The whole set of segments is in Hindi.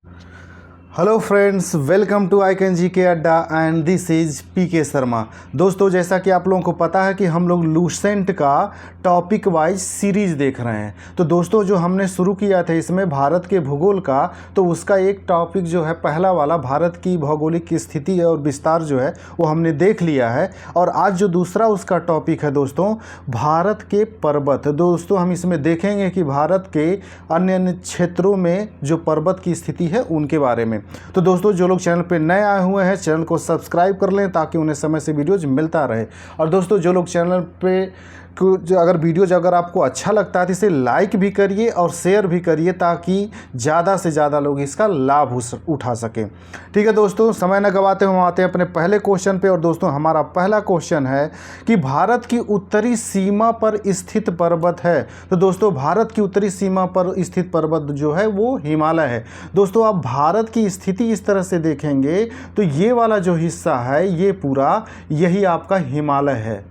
Hello friends, welcome to I can G K अड्डा एंड दिस इज पी के शर्मा। दोस्तों, जैसा कि आप लोगों को पता है कि हम लोग लूसेंट का टॉपिक वाइज सीरीज़ देख रहे हैं। तो दोस्तों, जो हमने शुरू किया था इसमें भारत के भूगोल का, तो उसका एक टॉपिक जो है पहला वाला भारत की भौगोलिक स्थिति और विस्तार जो है वो हमने देख लिया है। और आज जो दूसरा उसका टॉपिक है दोस्तों, भारत के पर्वत। दोस्तों, हम इसमें देखेंगे कि भारत के अन्य अन्य क्षेत्रों में जो पर्वत की स्थिति है उनके बारे में। तो दोस्तों, जो लोग चैनल पे नए आए हुए हैं चैनल को सब्सक्राइब कर लें ताकि उन्हें समय से वीडियोज मिलता रहे। और दोस्तों, जो लोग चैनल पे अगर वीडियोज अगर आपको अच्छा लगता है तो इसे लाइक भी करिए और शेयर भी करिए ताकि ज़्यादा से ज़्यादा लोग इसका लाभ उठा सकें। ठीक है दोस्तों, समय न गवाते हम आते हैं अपने पहले क्वेश्चन पे। और दोस्तों, हमारा पहला क्वेश्चन है कि भारत की उत्तरी सीमा पर स्थित पर्वत है। तो दोस्तों, भारत की उत्तरी सीमा पर स्थित पर्वत जो है वो हिमालय है। दोस्तों, आप भारत की स्थिति इस तरह से देखेंगे तो ये वाला जो हिस्सा है ये पूरा यही आपका हिमालय है,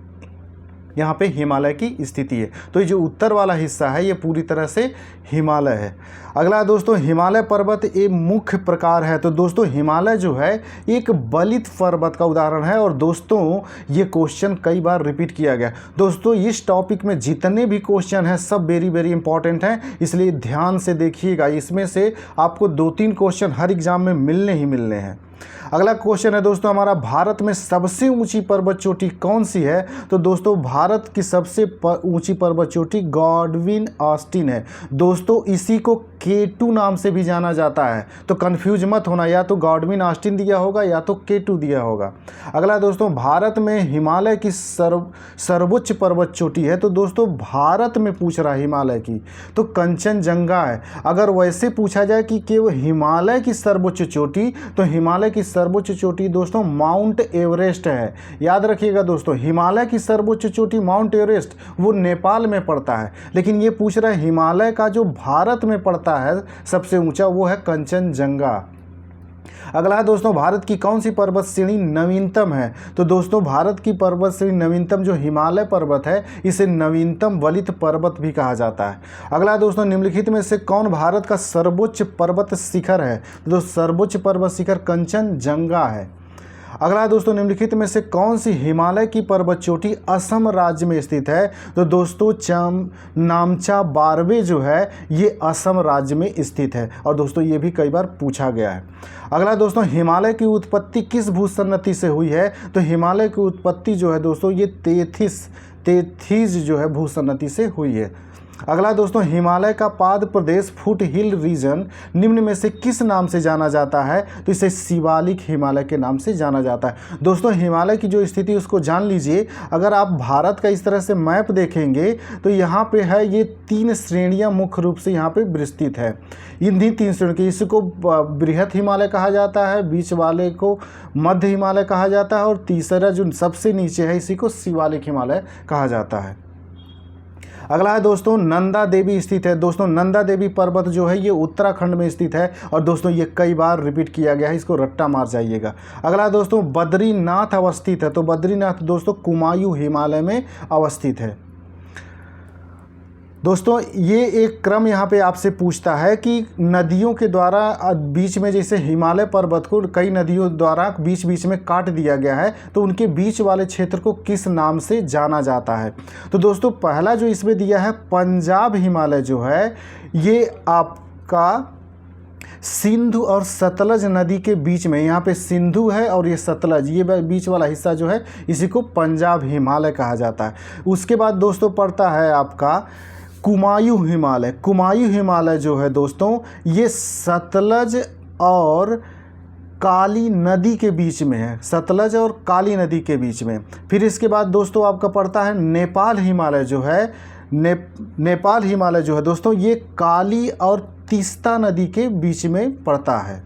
यहाँ पे हिमालय की स्थिति है। तो ये जो उत्तर वाला हिस्सा है ये पूरी तरह से हिमालय है। अगला दोस्तों, हिमालय पर्वत एक मुख्य प्रकार है। तो दोस्तों, हिमालय जो है एक बलित पर्वत का उदाहरण है। और दोस्तों, ये क्वेश्चन कई बार रिपीट किया गया। दोस्तों, इस टॉपिक में जितने भी क्वेश्चन हैं सब वेरी वेरी इंपॉर्टेंट हैं, इसलिए ध्यान से देखिएगा। इसमें से आपको 2-3 क्वेश्चन हर एग्जाम में मिलने ही मिलने हैं। अगला क्वेश्चन है दोस्तों हमारा, भारत में सबसे ऊंची पर्वत चोटी कौन सी है। तो दोस्तों, भारत की सबसे ऊंची पर्वत चोटी गॉडविन ऑस्टिन है। दोस्तों, इसी को K2 नाम से भी जाना जाता है, तो कंफ्यूज मत होना, या तो गॉडविन ऑस्टिन दिया होगा या तो K2 दिया होगा। अगला दोस्तों, भारत में हिमालय की सर्वोच्च पर्वत चोटी है। तो दोस्तों, भारत में पूछ रहा है हिमालय की, तो कंचनजंगा है। अगर वैसे पूछा जाए कि केवल हिमालय की सर्वोच्च चोटी, तो हिमालय की सर्वोच्च चोटी दोस्तों माउंट एवरेस्ट है। याद रखिएगा दोस्तों, हिमालय की सर्वोच्च चोटी माउंट एवरेस्ट वो नेपाल में पड़ता है, लेकिन ये पूछ रहा है हिमालय का जो भारत में पड़ता है सबसे ऊंचा, वो है कंचनजंगा। अगला है दोस्तों, भारत की कौन सी पर्वत श्रेणी नवीनतम है। तो दोस्तों, भारत की पर्वत श्रेणी नवीनतम जो हिमालय पर्वत है इसे नवीनतम वलित पर्वत भी कहा जाता है। अगला है दोस्तों, निम्नलिखित में से कौन भारत का सर्वोच्च पर्वत शिखर है। तो सर्वोच्च पर्वत शिखर कंचनजंगा है। अगला है दोस्तों, निम्नलिखित में से कौन सी हिमालय की पर्वत चोटी असम राज्य में स्थित है। तो दोस्तों, नामचा बारवे जो है ये असम राज्य में स्थित है। और दोस्तों, ये भी कई बार पूछा गया है। अगला दोस्तों, हिमालय की उत्पत्ति किस भूसन्नति से हुई है। तो हिमालय की उत्पत्ति जो है दोस्तों ये तेथिस जो है भूसन्नति से हुई है। अगला दोस्तों, हिमालय का पाद प्रदेश फुट हिल रीजन निम्न में से किस नाम से जाना जाता है। तो इसे शिवालिक हिमालय के नाम से जाना जाता है। दोस्तों, हिमालय की जो स्थिति उसको जान लीजिए। अगर आप भारत का इस तरह से मैप देखेंगे तो यहाँ पे है ये 3 श्रेणियाँ मुख्य रूप से यहाँ पे विस्तृत है। इन्हीं 3 श्रेणियों की, इसको बृहत हिमालय कहा जाता है, बीच वाले को मध्य हिमालय कहा जाता है, और तीसरा जो सबसे नीचे है इसी को शिवालिक हिमालय कहा जाता है। अगला है दोस्तों, नंदा देवी स्थित है। दोस्तों, नंदा देवी पर्वत जो है ये उत्तराखंड में स्थित है। और दोस्तों, ये कई बार रिपीट किया गया है, इसको रट्टा मार जाइएगा। अगला दोस्तों, बद्रीनाथ अवस्थित है। तो बद्रीनाथ दोस्तों कुमायूं हिमालय में अवस्थित है। दोस्तों, ये एक क्रम यहाँ पे आपसे पूछता है कि नदियों के द्वारा बीच में, जैसे हिमालय पर्वत को कई नदियों द्वारा बीच बीच में काट दिया गया है, तो उनके बीच वाले क्षेत्र को किस नाम से जाना जाता है। तो दोस्तों, पहला जो इसमें दिया है पंजाब हिमालय जो है ये आपका सिंधु और सतलज नदी के बीच में, यहाँ पे सिंधु है और ये सतलज, ये बीच वाला हिस्सा जो है इसी को पंजाब हिमालय कहा जाता है। उसके बाद दोस्तों पड़ता है आपका कुमायूं हिमालय। कुमायूं हिमालय जो है दोस्तों ये सतलज और काली नदी के बीच में है, सतलज और काली नदी के बीच में। फिर इसके बाद दोस्तों आपका पड़ता है नेपाल हिमालय जो है, नेपाल हिमालय जो है दोस्तों ये काली और तीस्ता नदी के बीच में पड़ता है।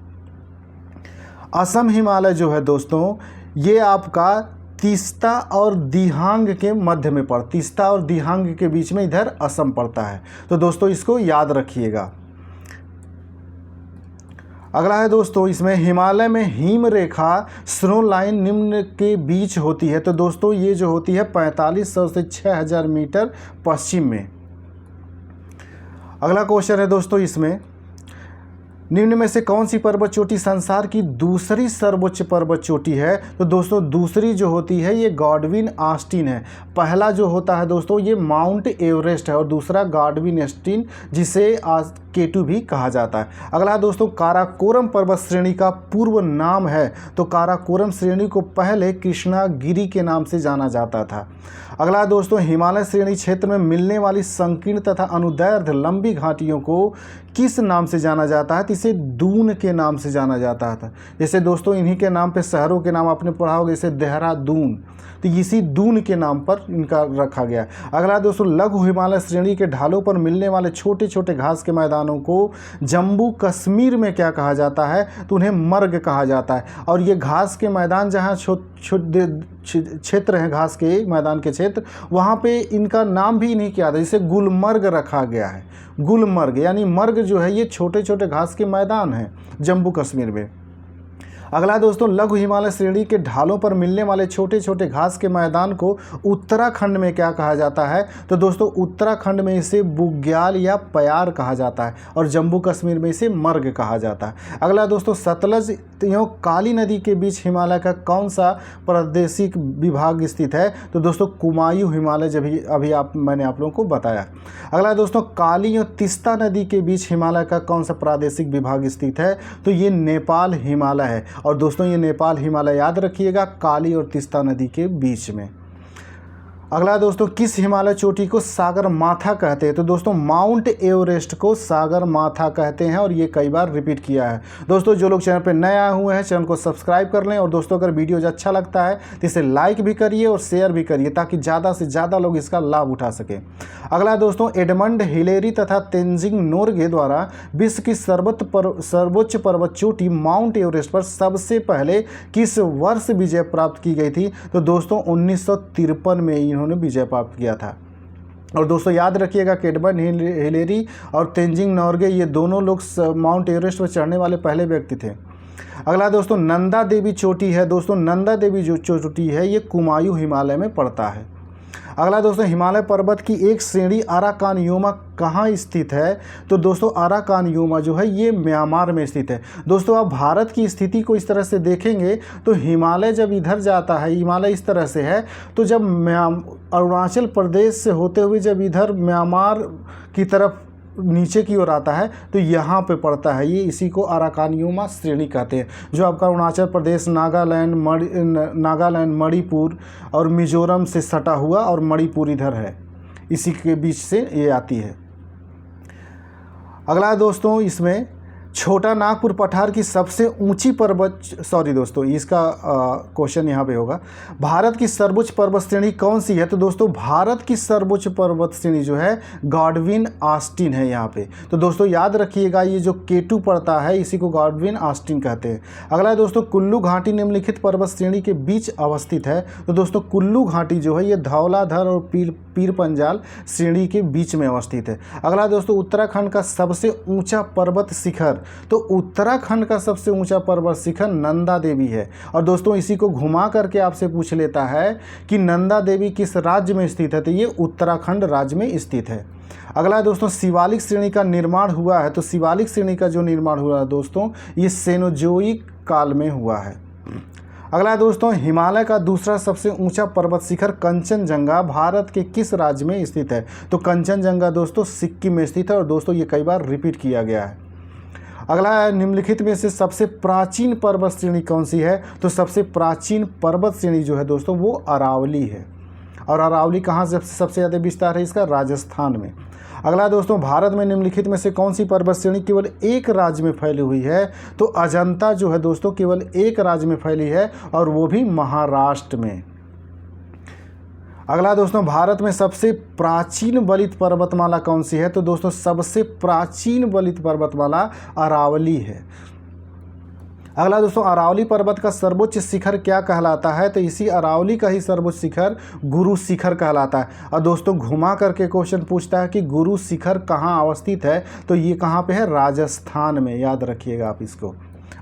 असम हिमालय जो है दोस्तों ये आपका तीस्ता और दिहांग के मध्य में तीस्ता और दिहांग के बीच में इधर असम पड़ता है। तो दोस्तों, इसको याद रखिएगा। अगला है दोस्तों, इसमें हिमालय में हिम रेखा स्नो लाइन निम्न के बीच होती है। तो दोस्तों, ये जो होती है 4500 से 6000 मीटर पश्चिम में। अगला क्वेश्चन है दोस्तों, इसमें निम्न में से कौन सी पर्वत चोटी संसार की दूसरी सर्वोच्च पर्वत चोटी है? तो दोस्तों दूसरी जो होती है ये गॉडविन ऑस्टिन है। पहला जो होता है दोस्तों ये माउंट एवरेस्ट है और दूसरा गॉडविन ऑस्टिन, जिसे K2 भी कहा जाता है। अगला दोस्तों काराकोरम पर्वत श्रेणी का पूर्व नाम है। तो काराकोरम श्रेणी को पहले कृष्णागिरी के नाम से जाना जाता था। अगला दोस्तों हिमालय श्रेणी क्षेत्र में मिलने वाली संकीर्ण तथा अनुदैर्ध्य लंबी घाटियों को किस नाम से जाना जाता है? तो इसे दून के नाम से जाना जाता था। जैसे दोस्तों इन्हीं के नाम पे शहरों के नाम आपने पढ़ा होगा, जैसे देहरादून, तो इसी दून के नाम पर इनका रखा गया। अगला दोस्तों लघु हिमालय श्रेणी के ढालों पर मिलने वाले छोटे छोटे घास के मैदानों को जम्मू कश्मीर में क्या कहा जाता है? तो उन्हें मर्ग कहा जाता है। और ये घास के मैदान जहाँ क्षेत्र हैं, घास के मैदान के क्षेत्र, वहाँ पे इनका नाम भी इन्हीं किया था, जिसे गुलमर्ग रखा गया है। गुलमर्ग यानी मर्ग जो है ये छोटे छोटे घास के मैदान हैं जम्मू कश्मीर में। अगला दोस्तों लघु हिमालय श्रेणी के ढालों पर मिलने वाले छोटे छोटे घास के मैदान को उत्तराखंड में क्या कहा जाता है? तो दोस्तों उत्तराखंड में इसे बुग्याल या प्यार कहा जाता है और जम्मू कश्मीर में इसे मर्ग कहा जाता है। अगला दोस्तों सतलज एवं काली नदी के बीच हिमालय का कौन सा प्रादेशिक विभाग स्थित है? तो दोस्तों कुमायूं हिमालय, जब अभी मैंने आप लोगों को बताया। अगला दोस्तों काली और तीस्ता नदी के बीच हिमालय का कौन सा प्रादेशिक विभाग स्थित है? तो ये नेपाल हिमालय है। और दोस्तों ये नेपाल हिमालय याद रखिएगा, काली और तीस्ता नदी के बीच में। अगला दोस्तों किस हिमालय चोटी को सागर माथा कहते हैं? तो दोस्तों माउंट एवरेस्ट को सागर माथा कहते हैं और ये कई बार रिपीट किया है। दोस्तों जो लोग चैनल पर नए आए हुए हैं चैनल को सब्सक्राइब कर लें और दोस्तों अगर वीडियो अच्छा लगता है तो इसे लाइक भी करिए और शेयर भी करिए ताकि ज़्यादा से ज़्यादा लोग इसका लाभ उठा सकें। अगला दोस्तों एडमंड हिलेरी तथा तेंजिंग नोर्गे द्वारा विश्व की सर्वोच्च पर्वत चोटी माउंट एवरेस्ट पर सबसे पहले किस वर्ष विजय प्राप्त की गई थी? तो दोस्तों 1953 में इन्होंने विजय प्राप्त किया था। और दोस्तों याद रखिएगा कि एडमंड हिलेरी और तेंजिंग नोर्गे ये दोनों लोग माउंट एवरेस्ट पर चढ़ने वाले पहले व्यक्ति थे। अगला दोस्तों नंदा देवी चोटी है। दोस्तों नंदा देवी जो चोटी है ये कुमायूं हिमालय में पड़ता है। अगला दोस्तों हिमालय पर्वत की एक श्रेणी अराकानयुमा कहाँ स्थित है? तो दोस्तों अराकानयुमा जो है ये म्यांमार में स्थित है। दोस्तों आप भारत की स्थिति को इस तरह से देखेंगे तो हिमालय जब इधर जाता है, हिमालय इस तरह से है, तो जब अरुणाचल प्रदेश से होते हुए जब इधर म्यांमार की तरफ नीचे की ओर आता है तो यहाँ पे पड़ता है ये, इसी को अराकानयुमा श्रेणी कहते हैं। जो आपका अरुणाचल प्रदेश, नागालैंड, मणिपुर और मिजोरम से सटा हुआ और मणिपुर इधर है, इसी के बीच से ये आती है। अगला दोस्तों इसमें छोटा नागपुर पठार की सबसे ऊंची पर्वत, सॉरी दोस्तों इसका क्वेश्चन यहाँ पे होगा, भारत की सर्वोच्च पर्वत श्रेणी कौन सी है? तो दोस्तों भारत की सर्वोच्च पर्वत श्रेणी जो है गॉडविन ऑस्टिन है यहाँ पे। तो दोस्तों याद रखिएगा ये जो K2 पड़ता है इसी को गॉडविन ऑस्टिन कहते हैं। अगला दोस्तों कुल्लू घाटी निम्नलिखित पर्वत श्रेणी के बीच अवस्थित है। तो दोस्तों कुल्लू घाटी जो है ये धौलाधर और पीर पंजाल श्रेणी के बीच में अवस्थित है। अगला दोस्तों उत्तराखंड का सबसे ऊंचा पर्वत शिखर, तो उत्तराखंड का सबसे ऊंचा पर्वत शिखर नंदा देवी है। और दोस्तों इसी को घुमा करके आपसे पूछ लेता है कि नंदा देवी किस राज्य में स्थित है? तो ये उत्तराखंड राज्य में स्थित है। अगला दोस्तों शिवालिक श्रेणी का निर्माण हुआ है। तो शिवालिक श्रेणी का जो निर्माण हुआ है दोस्तों ये सेनोजोइक काल में हुआ है। अगला दोस्तों हिमालय का दूसरा सबसे ऊंचा पर्वत शिखर कंचनजंगा भारत के किस राज्य में स्थित है? तो कंचनजंगा दोस्तों सिक्किम में स्थित है और दोस्तों ये कई बार रिपीट किया गया है। अगला निम्नलिखित में से सबसे प्राचीन पर्वत श्रेणी कौन सी है? तो सबसे प्राचीन पर्वत श्रेणी जो है दोस्तों वो अरावली है। और अरावली कहाँ से सबसे ज़्यादा विस्तार है इसका? राजस्थान में। अगला दोस्तों भारत में निम्नलिखित में से कौन सी पर्वत श्रेणी केवल एक राज्य में फैली हुई है? तो अजंता जो है दोस्तों केवल एक राज्य में फैली है और वो भी महाराष्ट्र में। अगला दोस्तों भारत में सबसे प्राचीन वलित पर्वतमाला कौन सी है? तो दोस्तों सबसे प्राचीन वलित पर्वतमाला अरावली है। अगला दोस्तों अरावली पर्वत का सर्वोच्च शिखर क्या कहलाता है? तो इसी अरावली का ही सर्वोच्च शिखर गुरु शिखर कहलाता है। और दोस्तों घुमा करके क्वेश्चन पूछता है कि गुरु शिखर कहाँ अवस्थित है? तो ये कहाँ पे है? राजस्थान में, याद रखिएगा आप इसको।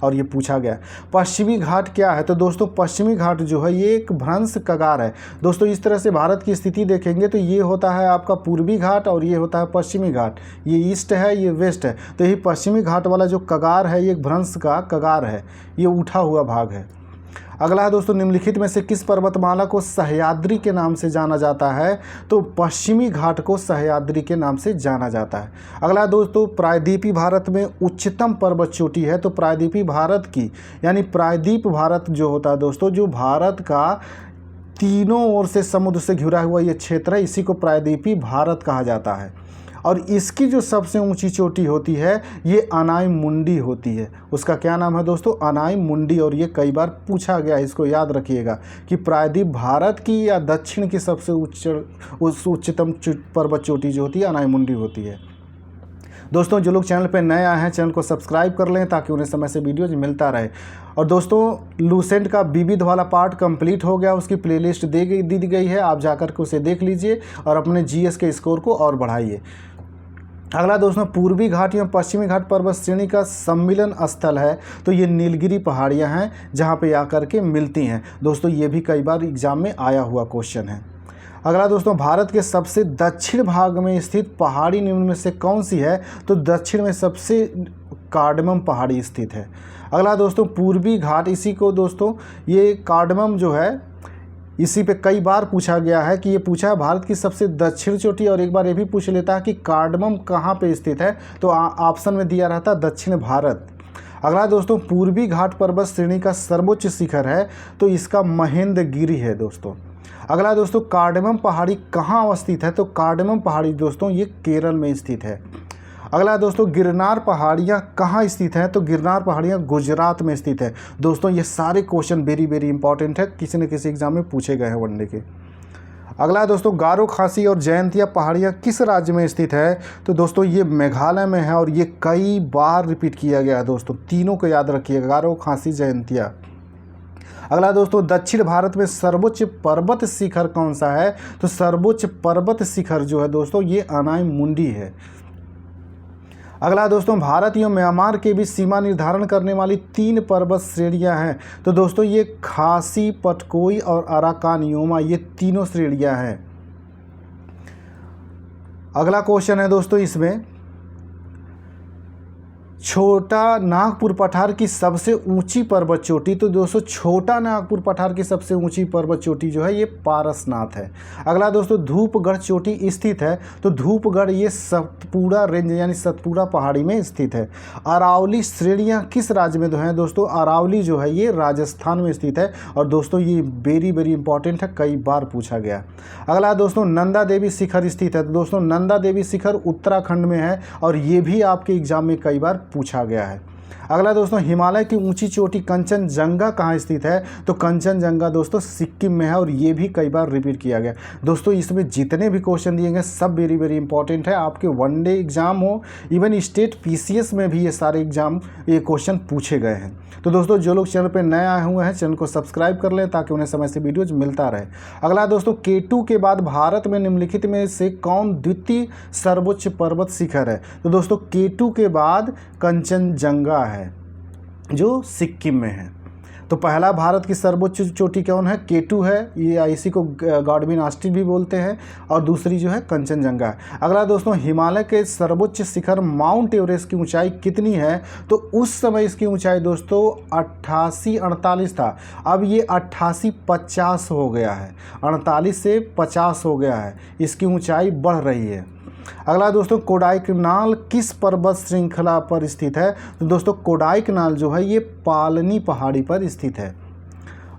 और ये पूछा गया। पश्चिमी घाट क्या है? तो दोस्तों पश्चिमी घाट जो है ये एक भ्रंश कगार है। दोस्तों इस तरह से भारत की स्थिति देखेंगे तो ये होता है आपका पूर्वी घाट और ये होता है पश्चिमी घाट, ये ईस्ट है ये वेस्ट है। तो यही पश्चिमी घाट वाला जो कगार है ये एक भ्रंश का कगार है, ये उठा हुआ भाग है। अगला है दोस्तों, निम्नलिखित में से किस पर्वतमाला को सह्याद्री के नाम से जाना जाता है? तो पश्चिमी घाट को सह्याद्री के नाम से जाना जाता है। अगला दोस्तों, प्रायद्वीपीय भारत में उच्चतम पर्वत चोटी है। तो प्रायद्वीपीय भारत की यानी प्रायद्वीप भारत जो होता है दोस्तों, जो भारत का तीनों ओर से समुद्र से घिरा हुआ ये क्षेत्र है, इसी को प्रायद्वीपीय भारत कहा जाता है। और इसकी जो सबसे ऊंची चोटी होती है ये अनाई मुंडी होती है। उसका क्या नाम है दोस्तों? अनाई मुंडी। और ये कई बार पूछा गया है, इसको याद रखिएगा कि प्रायद्वीप भारत की या दक्षिण की सबसे उच्चतम पर्वत चोटी जो होती है अनाई मुंडी होती है। दोस्तों जो लोग चैनल पर नए आए हैं चैनल को सब्सक्राइब कर लें ताकि उन्हें समय से वीडियोज मिलता रहे। और दोस्तों लूसेंट का विविध वाला पार्ट कंप्लीट हो गया, उसकी प्लेलिस्ट दी गई है, आप जाकर के उसे देख लीजिए और अपने जीएस के स्कोर को और बढ़ाइए। अगला दोस्तों, पूर्वी घाट एवं पश्चिमी घाट पर्वत श्रेणी का सम्मिलन स्थल है। तो ये नीलगिरी पहाड़ियाँ हैं जहाँ पे आकर के मिलती हैं। दोस्तों ये भी कई बार एग्जाम में आया हुआ क्वेश्चन है। अगला दोस्तों, भारत के सबसे दक्षिण भाग में स्थित पहाड़ी निम्न में से कौन सी है? तो दक्षिण में सबसे कार्डमम पहाड़ी स्थित है। अगला दोस्तों, पूर्वी घाट, इसी को दोस्तों ये कार्डमम जो है इसी पे कई बार पूछा गया है कि ये पूछा है भारत की सबसे दक्षिण चोटी, और एक बार ये भी पूछ लेता है कि कार्डमम कहाँ पे स्थित है। तो ऑप्शन में दिया रहता दक्षिण भारत। अगला दोस्तों, पूर्वी घाट पर्वत श्रेणी का सर्वोच्च शिखर है। तो इसका महेंद्रगिरी है दोस्तों। अगला दोस्तों, कार्डमम पहाड़ी कहाँ अवस्थित है? तो कार्डमम पहाड़ी दोस्तों ये केरल में स्थित है। अगला दोस्तों, गिरनार पहाड़ियाँ कहाँ स्थित हैं? तो गिरनार पहाड़ियाँ गुजरात में स्थित है। दोस्तों ये सारे क्वेश्चन वेरी इंपॉर्टेंट है, किसी न किसी एग्जाम में पूछे गए हैं वनडे के। अगला दोस्तों, गारो खासी और जयंतिया पहाड़ियाँ किस राज्य में स्थित है? तो दोस्तों ये मेघालय में है और ये कई बार रिपीट किया गया है दोस्तों, तीनों को याद रखिएगा, गारो खासी जयंतिया। अगला दोस्तों, दक्षिण भारत में सर्वोच्च पर्वत शिखर कौन सा है? तो सर्वोच्च पर्वत शिखर जो है दोस्तों ये अनाई मुंडी है। अगला दोस्तों, भारत एवं म्यांमार के बीच सीमा निर्धारण करने वाली 3 पर्वत श्रेणियां हैं। तो दोस्तों ये खासी, पटकोई और अराकानियोमा, ये तीनों श्रेणियां हैं। अगला क्वेश्चन है दोस्तों, इसमें छोटा नागपुर पठार की सबसे ऊंची पर्वत चोटी। तो दोस्तों छोटा नागपुर पठार की सबसे ऊंची पर्वत चोटी जो है ये पारसनाथ है। अगला दोस्तों, धूपगढ़ चोटी स्थित है। तो धूपगढ़ ये सतपुड़ा रेंज यानी सतपुड़ा पहाड़ी में स्थित है। अरावली श्रेणियाँ किस राज्य में हैं? दोस्तों अरावली जो है ये राजस्थान में स्थित है। और दोस्तों ये वेरी इंपॉर्टेंट है, कई बार पूछा गया। अगला दोस्तों, नंदा देवी शिखर स्थित है। तो दोस्तों नंदा देवी शिखर उत्तराखंड में है और ये भी आपके एग्जाम में कई बार पूछा गया है। अगला दोस्तों, हिमालय की ऊंची चोटी कंचनजंगा कहाँ स्थित है? तो कंचनजंगा दोस्तों सिक्किम में है और ये भी कई बार रिपीट किया गया। दोस्तों इसमें जितने भी क्वेश्चन दिए गए सब वेरी इंपॉर्टेंट है, आपके वनडे एग्जाम हो, इवन स्टेट पीसीएस में भी ये सारे एग्जाम ये क्वेश्चन पूछे गए हैं। तो दोस्तों जो लोग चैनल पर नए आए हुए हैं चैनल को सब्सक्राइब कर लें ताकि उन्हें समय से वीडियोज मिलता रहे। अगला दोस्तों, K2 के बाद भारत में निम्नलिखित में से कौन द्वितीय सर्वोच्च पर्वत शिखर है? तो दोस्तों K2 के बाद कंचनजंगा है जो सिक्किम में है। तो पहला भारत की सर्वोच्च चोटी कौन है? K2 है, ये इसी को गॉडविन आस्ट्रिक भी बोलते हैं, और दूसरी जो है कंचनजंगा है। अगला दोस्तों, हिमालय के सर्वोच्च शिखर माउंट एवरेस्ट की ऊंचाई कितनी है? तो उस समय इसकी ऊंचाई दोस्तों 88-48 था, अब ये 88-50 हो गया है, 48 से 50 हो गया है, इसकी ऊंचाई बढ़ रही है। अगला दोस्तों, कोडाईकनाल किस पर्वत श्रृंखला पर स्थित है? तो दोस्तों कोडाईकनाल जो है ये पालनी पहाड़ी पर स्थित है।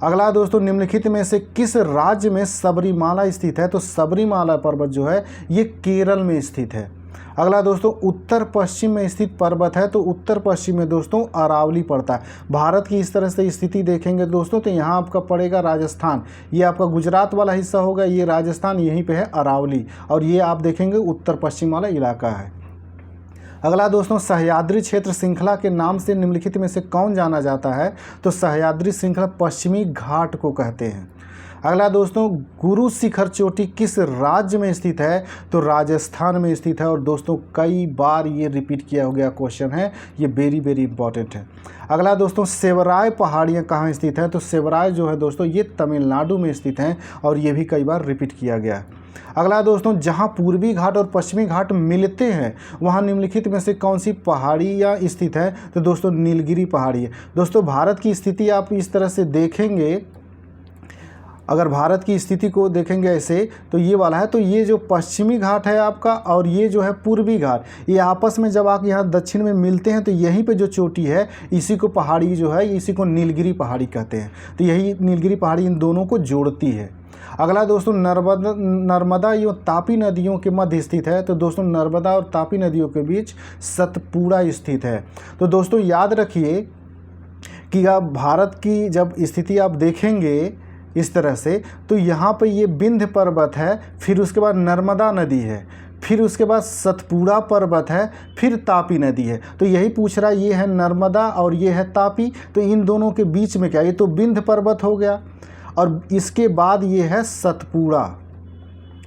अगला दोस्तों, निम्नलिखित में से किस राज्य में सबरीमाला स्थित है? तो सबरीमाला पर्वत जो है ये केरल में स्थित है। अगला दोस्तों, उत्तर पश्चिम में स्थित पर्वत है। तो उत्तर पश्चिम में दोस्तों अरावली पड़ता है। भारत की इस तरह से स्थिति देखेंगे दोस्तों तो यहाँ आपका पड़ेगा राजस्थान, ये आपका गुजरात वाला हिस्सा होगा, ये राजस्थान, यहीं पे है अरावली, और ये आप देखेंगे उत्तर पश्चिम वाला इलाका है। अगला दोस्तों, सह्याद्री क्षेत्र श्रृंखला के नाम से निम्नलिखित में से कौन जाना जाता है? तो सह्याद्री श्रृंखला पश्चिमी घाट को कहते हैं। अगला दोस्तों, गुरु शिखर चोटी किस राज्य में स्थित है? तो राजस्थान में स्थित है। और दोस्तों कई बार ये रिपीट किया हो गया क्वेश्चन है, ये वेरी वेरी इंपॉर्टेंट है। अगला दोस्तों, सेवराय पहाड़ियाँ कहाँ स्थित हैं? तो सेवराय जो है दोस्तों ये तमिलनाडु में स्थित हैं और ये भी कई बार रिपीट किया गया है। अगला दोस्तों, जहाँ पूर्वी घाट और पश्चिमी घाट मिलते हैं वहाँ निम्नलिखित में से कौन सी पहाड़ियाँ स्थित है? तो दोस्तों नीलगिरी पहाड़ी है। दोस्तों भारत की स्थिति आप इस तरह से देखेंगे, अगर भारत की स्थिति को देखेंगे ऐसे तो ये वाला है, तो ये जो पश्चिमी घाट है आपका और ये जो है पूर्वी घाट, ये आपस में जब आप यहाँ दक्षिण में मिलते हैं तो यहीं पे जो चोटी है इसी को पहाड़ी जो है इसी को नीलगिरी पहाड़ी कहते हैं। तो यही नीलगिरी पहाड़ी इन दोनों को जोड़ती है। अगला दोस्तों, नर्मदा एवं तापी नदियों के मध्य स्थित है। तो दोस्तों नर्मदा और तापी नदियों के बीच सतपुड़ा स्थित है। तो दोस्तों याद रखिए कि आप भारत की जब स्थिति आप देखेंगे इस तरह से, तो यहाँ पे ये विंध्य पर्वत है, फिर उसके बाद नर्मदा नदी है, फिर उसके बाद सतपुड़ा पर्वत है, फिर तापी नदी है। तो यही पूछ रहा है, ये है नर्मदा और ये है तापी, तो इन दोनों के बीच में क्या? ये तो विंध्य पर्वत हो गया और इसके बाद ये है सतपुड़ा।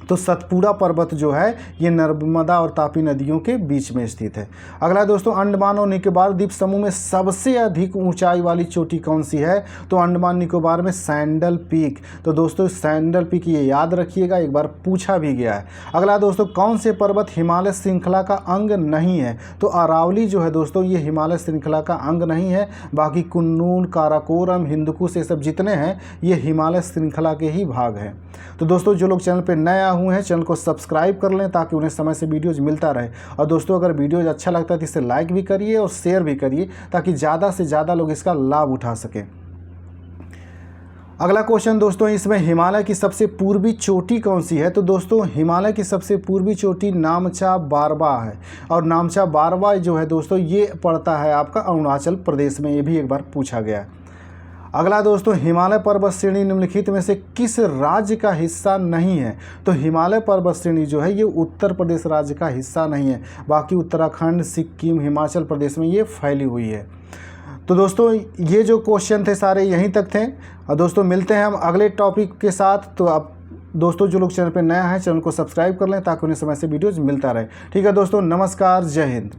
तो सतपुड़ा पर्वत जो है ये नर्मदा और तापी नदियों के बीच में स्थित है। अगला दोस्तों, अंडमान और निकोबार द्वीप समूह में सबसे अधिक ऊंचाई वाली चोटी कौन सी है? तो अंडमान निकोबार में सैंडल पीक। तो दोस्तों सैंडल पीक ये याद रखिएगा, एक बार पूछा भी गया है। अगला दोस्तों, कौन से पर्वत हिमालय श्रृंखला का अंग नहीं है? तो अरावली जो है दोस्तों ये हिमालय श्रृंखला का अंग नहीं है, बाकी कुन्नून, काराकोरम, हिंदुकुश ये सब जितने हैं ये हिमालय श्रृंखला के ही भाग हैं। तो दोस्तों जो लोग चैनल पर नए हुए हैं चैनल को सब्सक्राइब कर लें ताकि उन्हें समय से वीडियोज मिलता रहे। और दोस्तों अगर वीडियोज अच्छा लगता है तो इसे लाइक भी करिए और शेयर भी करिए ताकि ज़्यादा से ज़्यादा लोग इसका लाभ उठा सकें। अगला क्वेश्चन दोस्तों, इसमें हिमालय की सबसे पूर्वी चोटी कौन सी है? तो दोस्तों हिमालय की सबसे पूर्वी चोटी नामचा बारवा है और नामचा बारवा जो है दोस्तों ये पड़ता है आपका अरुणाचल प्रदेश में, ये भी एक बार पूछा गया है। अगला दोस्तों, हिमालय पर्वत श्रेणी निम्नलिखित में से किस राज्य का हिस्सा नहीं है? तो हिमालय पर्वत श्रेणी जो है ये उत्तर प्रदेश राज्य का हिस्सा नहीं है, बाकी उत्तराखंड, सिक्किम, हिमाचल प्रदेश में ये फैली हुई है। तो दोस्तों ये जो क्वेश्चन थे सारे यहीं तक थे और दोस्तों मिलते हैं हम अगले टॉपिक के साथ। तो आप दोस्तों जो लोग चैनल पर नया है चैनल को सब्सक्राइब कर लें ताकि उन्हें समय से वीडियोज मिलता रहे। ठीक है दोस्तों, नमस्कार, जय हिंद।